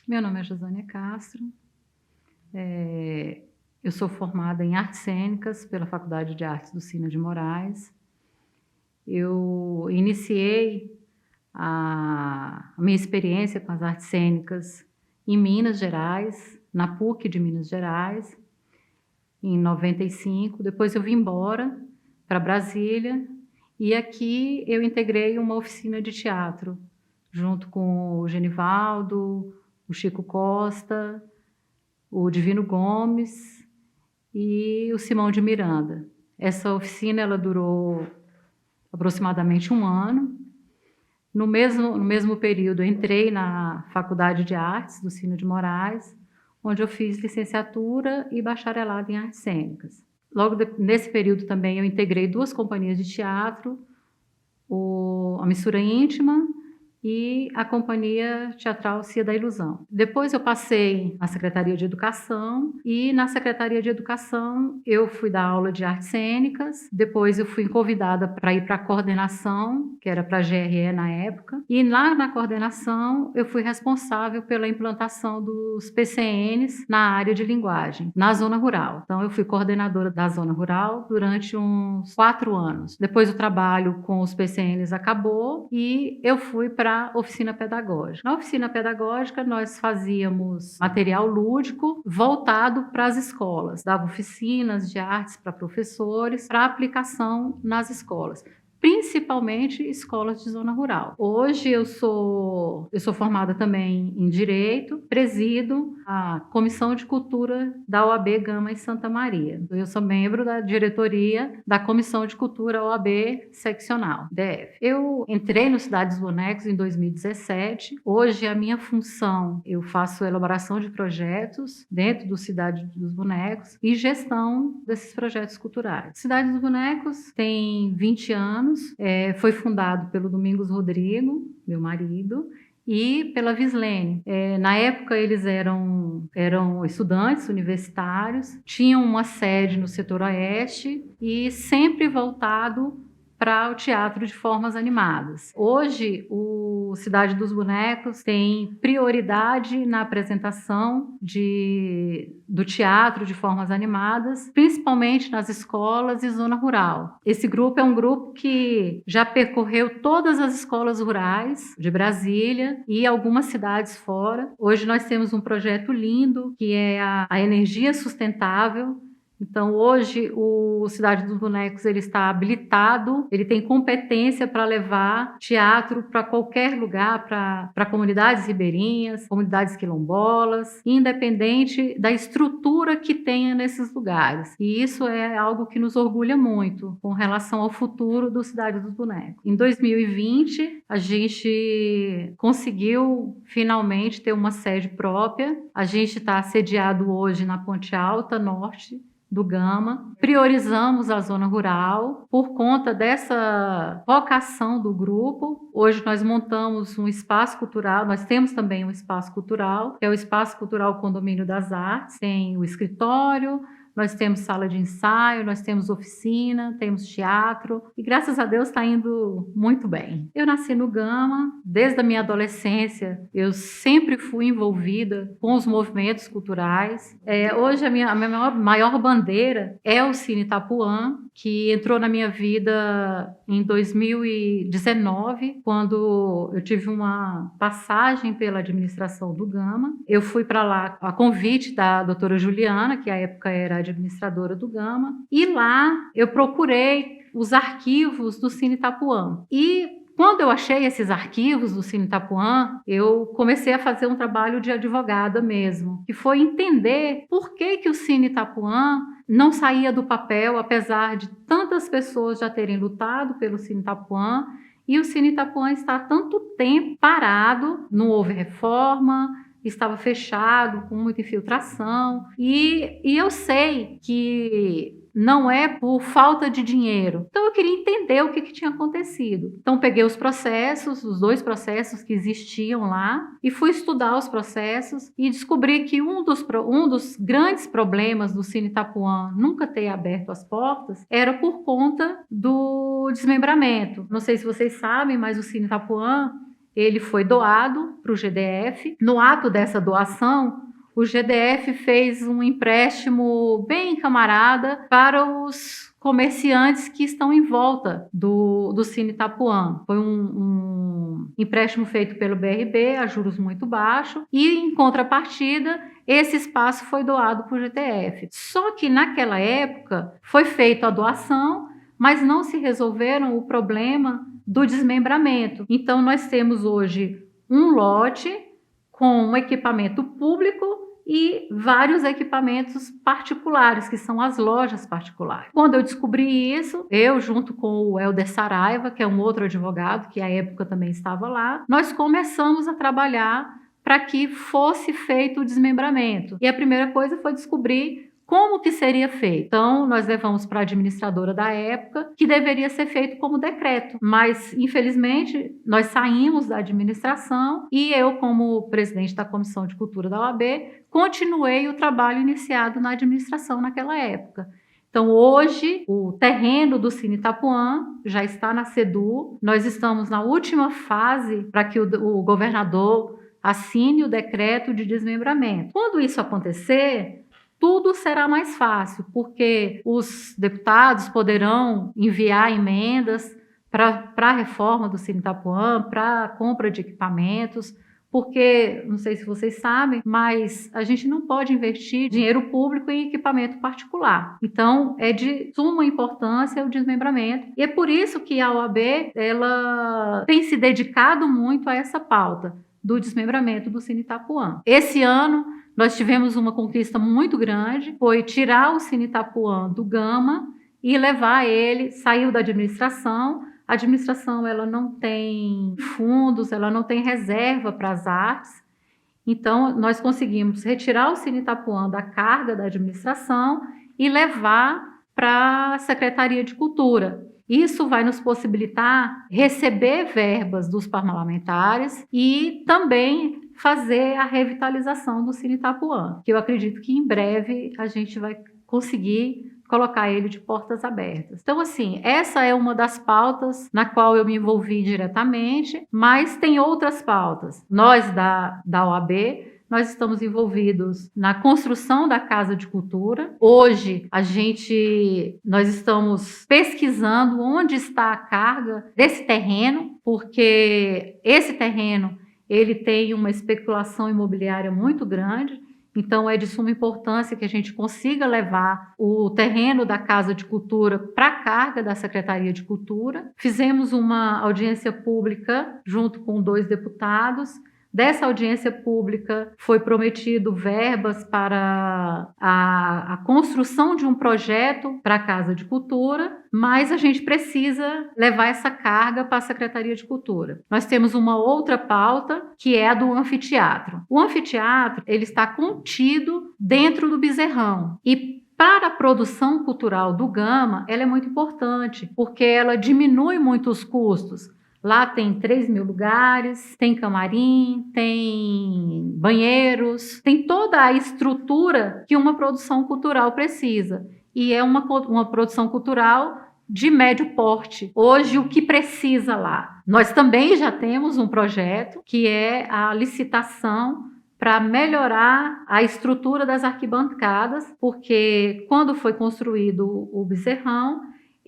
Meu nome é Josânia Castro, eu sou formada em Artes Cênicas pela Faculdade de Artes do Sina de Moraes. Eu iniciei a minha experiência com as artes cênicas em Minas Gerais, na PUC de Minas Gerais, em 95. Depois eu vim embora para Brasília e aqui eu integrei uma oficina de teatro, junto com o Genivaldo, o Chico Costa, o Divino Gomes e o Simão de Miranda. Essa oficina ela durou aproximadamente 1 ano. No mesmo período, eu entrei na Faculdade de Artes do Sina de Moraes, onde eu fiz licenciatura e bacharelado em artes cênicas. Nesse período também eu integrei 2 companhias de teatro, a Mistura Íntima e a Companhia Teatral Cia da Ilusão. Depois eu passei na Secretaria de Educação e na Secretaria de Educação eu fui dar aula de artes cênicas. Depois eu fui convidada para ir para a coordenação, que era para a GRE na época, e lá na coordenação eu fui responsável pela implantação dos PCNs na área de linguagem, na zona rural. Então eu fui coordenadora da zona rural durante uns 4 anos. Depois o trabalho com os PCNs acabou e eu fui para a oficina pedagógica. Na oficina pedagógica, nós fazíamos material lúdico voltado para as escolas, dava oficinas de artes para professores, para aplicação nas escolas, principalmente escolas de zona rural. Hoje eu sou formada também em Direito, presido a Comissão de Cultura da OAB Gama em Santa Maria. Eu sou membro da diretoria da Comissão de Cultura OAB Seccional, DF. Eu entrei no Cidade dos Bonecos em 2017. Hoje a minha função, eu faço elaboração de projetos dentro do Cidade dos Bonecos e gestão desses projetos culturais. Cidade dos Bonecos tem 20 anos. Foi fundado pelo Domingos Rodrigo, meu marido, e pela Vislene. Na época eles eram estudantes universitários, tinham uma sede no setor oeste e sempre voltado para o teatro de formas animadas. Hoje, o Cidade dos Bonecos tem prioridade na apresentação do teatro de formas animadas, principalmente nas escolas e zona rural. Esse grupo é um grupo que já percorreu todas as escolas rurais de Brasília e algumas cidades fora. Hoje nós temos um projeto lindo, que é a energia sustentável. Então, hoje, o Cidade dos Bonecos ele está habilitado, ele tem competência para levar teatro para qualquer lugar, para comunidades ribeirinhas, comunidades quilombolas, independente da estrutura que tenha nesses lugares. E isso é algo que nos orgulha muito com relação ao futuro do Cidade dos Bonecos. Em 2020, a gente conseguiu finalmente ter uma sede própria. A gente está sediado hoje na Ponte Alta Norte do Gama. Priorizamos a zona rural por conta dessa vocação do grupo. Hoje nós montamos um espaço cultural, nós temos também um espaço cultural, que é o Espaço Cultural Condomínio das Artes. Tem o escritório, nós temos sala de ensaio, nós temos oficina, temos teatro e graças a Deus está indo muito bem. Eu nasci no Gama, desde a minha adolescência eu sempre fui envolvida com os movimentos culturais. Hoje a minha maior bandeira é o Cine Itapuã, que entrou na minha vida em 2019, quando eu tive uma passagem pela administração do Gama. Eu fui para lá a convite da doutora Juliana, que à época era administradora do Gama, e lá eu procurei os arquivos do Cine Itapuã. E quando eu achei esses arquivos do Cine Itapuã, eu comecei a fazer um trabalho de advogada mesmo, que foi entender por que o Cine Itapuã não saía do papel, apesar de tantas pessoas já terem lutado pelo Cine Itapuã, e o Cine Itapuã está há tanto tempo parado, não houve reforma, estava fechado, com muita infiltração, e eu sei que não é por falta de dinheiro. Então eu queria entender o que tinha acontecido. Então peguei os processos, os 2 processos que existiam lá, e fui estudar os processos e descobri que um dos grandes problemas do Cine Itapuã nunca ter aberto as portas era por conta do desmembramento. Não sei se vocês sabem, mas o Cine Itapuã ele foi doado para o GDF. No ato dessa doação, o GDF fez um empréstimo bem camarada para os comerciantes que estão em volta do Cine Itapuã. Foi um empréstimo feito pelo BRB a juros muito baixos e, em contrapartida, esse espaço foi doado para o GDF. Só que naquela época foi feita a doação, mas não se resolveram o problema do desmembramento. Então nós temos hoje um lote com um equipamento público e vários equipamentos particulares, que são as lojas particulares. Quando eu descobri isso, eu junto com o Helder Saraiva, que é um outro advogado, que à época também estava lá, nós começamos a trabalhar para que fosse feito o desmembramento. E a primeira coisa foi descobrir como que seria feito. Então, nós levamos para a administradora da época que deveria ser feito como decreto. Mas, infelizmente, nós saímos da administração e eu, como presidente da Comissão de Cultura da OAB, continuei o trabalho iniciado na administração naquela época. Então, hoje, o terreno do Cine Itapuã já está na SEDU. Nós estamos na última fase para que o governador assine o decreto de desmembramento. Quando isso acontecer, tudo será mais fácil, porque os deputados poderão enviar emendas para a reforma do Cine Itapuã, para a compra de equipamentos, porque, não sei se vocês sabem, mas a gente não pode investir dinheiro público em equipamento particular. Então, é de suma importância o desmembramento. E é por isso que a OAB ela tem se dedicado muito a essa pauta do desmembramento do Cine Itapuã. Esse ano, nós tivemos uma conquista muito grande, foi tirar o Cine Itapuã do Gama e levar ele, saiu da administração. A administração ela não tem fundos, ela não tem reserva para as artes. Então, nós conseguimos retirar o Cine Itapuã da carga da administração e levar para a Secretaria de Cultura. Isso vai nos possibilitar receber verbas dos parlamentares e também fazer a revitalização do Cine Itapuã, que eu acredito que em breve a gente vai conseguir colocar ele de portas abertas. Então, assim, essa é uma das pautas na qual eu me envolvi diretamente, mas tem outras pautas. Nós da OAB, nós estamos envolvidos na construção da Casa de Cultura. Hoje, nós estamos pesquisando onde está a carga desse terreno, porque esse terreno ele tem uma especulação imobiliária muito grande. Então, é de suma importância que a gente consiga levar o terreno da Casa de Cultura para a carga da Secretaria de Cultura. Fizemos uma audiência pública junto com 2 deputados. Dessa audiência pública foi prometido verbas para a construção de um projeto para a Casa de Cultura, mas a gente precisa levar essa carga para a Secretaria de Cultura. Nós temos uma outra pauta, que é a do anfiteatro. O anfiteatro ele está contido dentro do Bezerrão e para a produção cultural do Gama, ela é muito importante, porque ela diminui muito os custos. Lá tem 3.000 lugares, tem camarim, tem banheiros, tem toda a estrutura que uma produção cultural precisa. E é uma produção cultural de médio porte. Hoje, o que precisa lá? Nós também já temos um projeto que é a licitação para melhorar a estrutura das arquibancadas, porque quando foi construído o Bezerrão,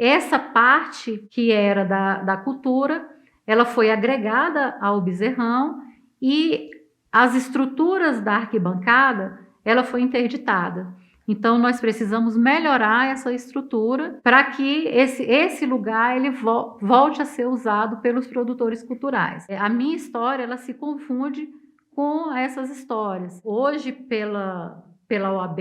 essa parte que era da cultura, ela foi agregada ao bezerrão e as estruturas da arquibancada, ela foi interditada. Então, nós precisamos melhorar essa estrutura para que esse lugar ele volte a ser usado pelos produtores culturais. A minha história ela se confunde com essas histórias. Hoje, pela OAB,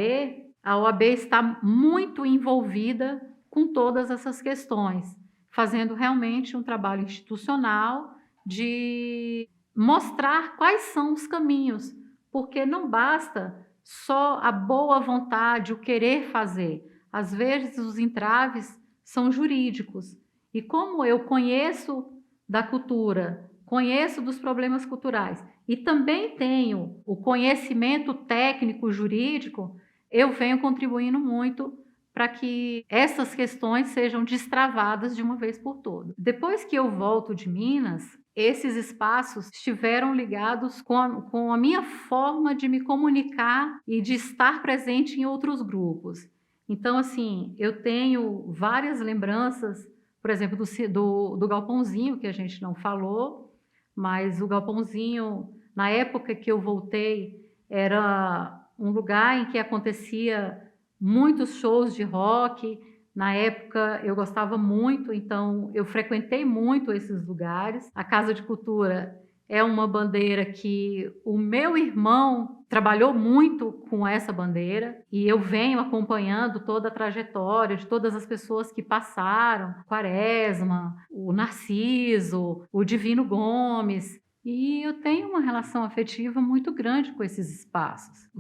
a OAB está muito envolvida com todas essas questões, fazendo realmente um trabalho institucional de mostrar quais são os caminhos, porque não basta só a boa vontade, o querer fazer. Às vezes os entraves são jurídicos. E como eu conheço da cultura, conheço dos problemas culturais e também tenho o conhecimento técnico jurídico, eu venho contribuindo muito para que essas questões sejam destravadas de uma vez por todas. Depois que eu volto de Minas, esses espaços estiveram ligados com a minha forma de me comunicar e de estar presente em outros grupos. Então, assim, eu tenho várias lembranças, por exemplo, do Galpãozinho, que a gente não falou, mas o Galpãozinho, na época que eu voltei, era um lugar em que acontecia muitos shows de rock. Na época eu gostava muito, então eu frequentei muito esses lugares. A Casa de Cultura é uma bandeira que o meu irmão trabalhou muito com essa bandeira e eu venho acompanhando toda a trajetória de todas as pessoas que passaram, Quaresma, o Narciso, o Divino Gomes. E eu tenho uma relação afetiva muito grande com esses espaços.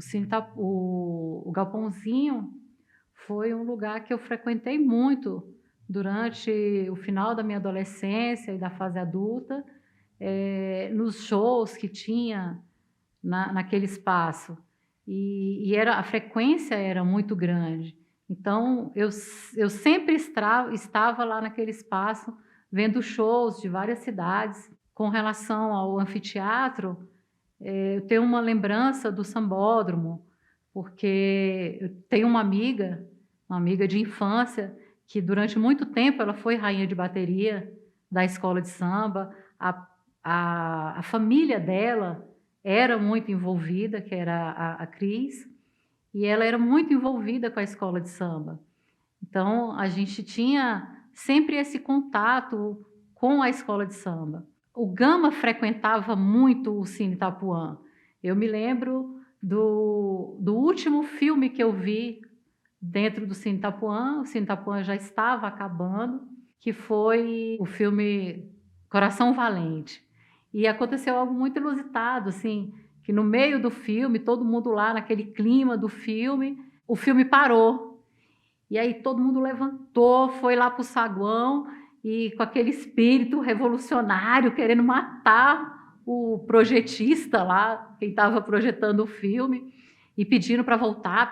O Galpãozinho foi um lugar que eu frequentei muito durante o final da minha adolescência e da fase adulta, nos shows que tinha naquele espaço. E a frequência era muito grande. Então, eu sempre estava lá naquele espaço, vendo shows de várias cidades. Com relação ao anfiteatro, eu tenho uma lembrança do Sambódromo, porque eu tenho uma amiga de infância, que durante muito tempo ela foi rainha de bateria da escola de samba. A família dela era muito envolvida, que era a Cris, e ela era muito envolvida com a escola de samba. Então, a gente tinha sempre esse contato com a escola de samba. O Gama frequentava muito o Cine Itapuã. Eu me lembro do último filme que eu vi dentro do Cine Itapuã. O Cine Itapuã já estava acabando, que foi o filme Coração Valente. E aconteceu algo muito inusitado, assim, que no meio do filme, todo mundo lá naquele clima do filme, o filme parou. E aí todo mundo levantou, foi lá para o saguão e com aquele espírito revolucionário, querendo matar o projetista lá, quem estava projetando o filme, e pedindo para voltar,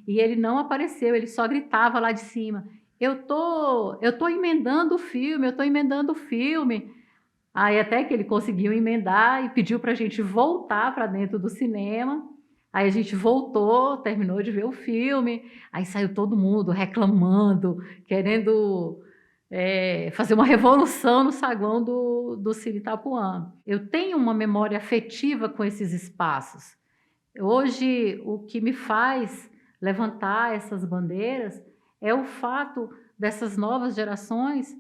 e ele não apareceu, ele só gritava lá de cima: eu tô emendando o filme, eu estou emendando o filme. Aí até que ele conseguiu emendar e pediu para a gente voltar para dentro do cinema. Aí a gente voltou, terminou de ver o filme, aí saiu todo mundo reclamando, querendo fazer uma revolução no saguão do Cine Itapuã. Eu tenho uma memória afetiva com esses espaços. Hoje, o que me faz levantar essas bandeiras é o fato dessas novas gerações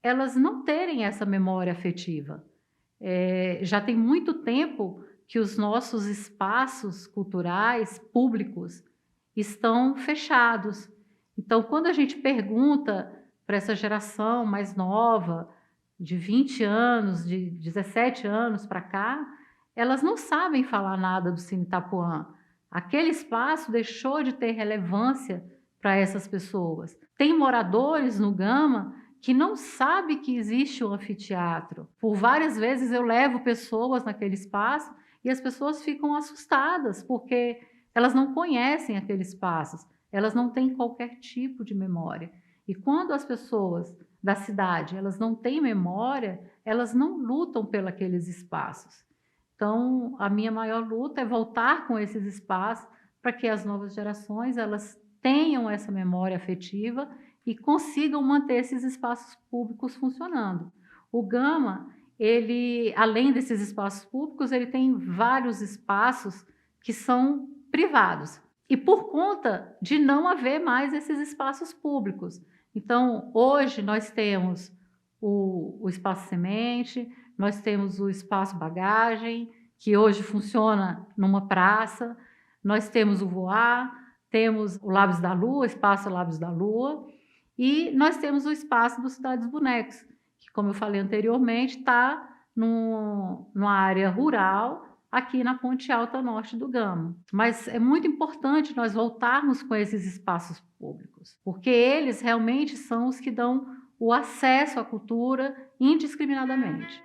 elas não terem essa memória afetiva. Já tem muito tempo que os nossos espaços culturais públicos estão fechados. Então, quando a gente pergunta para essa geração mais nova, de 20 anos, de 17 anos para cá, elas não sabem falar nada do Cine Itapuã. Aquele espaço deixou de ter relevância para essas pessoas. Tem moradores no Gama que não sabem que existe o anfiteatro. Por várias vezes eu levo pessoas naquele espaço e as pessoas ficam assustadas, porque elas não conhecem aqueles espaços, elas não têm qualquer tipo de memória. E quando as pessoas da cidade elas não têm memória, elas não lutam pelos aqueles espaços. Então, a minha maior luta é voltar com esses espaços para que as novas gerações elas tenham essa memória afetiva e consigam manter esses espaços públicos funcionando. O Gama, ele, além desses espaços públicos, ele tem vários espaços que são privados. E por conta de não haver mais esses espaços públicos. Então, hoje nós temos o espaço semente, nós temos o espaço bagagem, que hoje funciona numa praça, nós temos o Voar, temos o Lábios da Lua, espaço Lábios da Lua, e nós temos o espaço do Cidades Bonecos, que, como eu falei anteriormente, está numa área rural, aqui na Ponte Alta Norte do Gama. Mas é muito importante nós voltarmos com esses espaços públicos, porque eles realmente são os que dão o acesso à cultura indiscriminadamente.